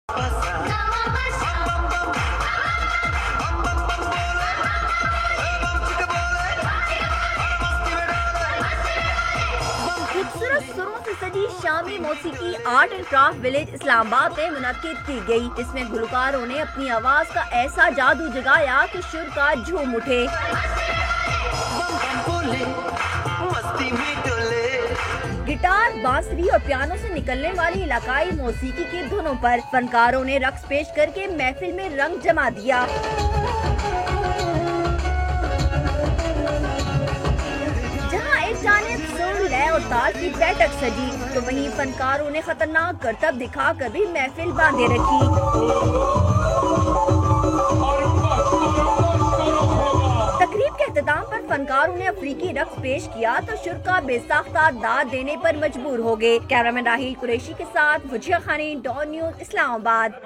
खूबसूरत सुरों से सजी शामी मौसीकी art and craft village Islamabad में मुनक्किद की गई, जिसमें गुलकारों ने अपनी आवाज का ऐसा जादू जगाया कि सुर का झूम उठे। गिटार, बांसुरी और पियानो से निकलने वाली इलाकाई मौसीकी की धुनों पर फनकारों ने रक्स पेश करके महफिल में रंग जमा दिया। जहां एक जानिब सुर, लय और ताल की बैठक सजी, तो वहीं फनकारों ने खतरनाक करतब दिखाकर भी महफिल बांधे रखी। तकरीब के अख्ताम पर फनकारों ने अफ्रीकी रक्स पेश किया तो शुरा बेसाख्ता दाद देने पर मजबूर हो गए। कैमरामैन राहिल कुरैशी के साथ वजिया खानी, डॉन न्यूज़, इस्लामाबाद।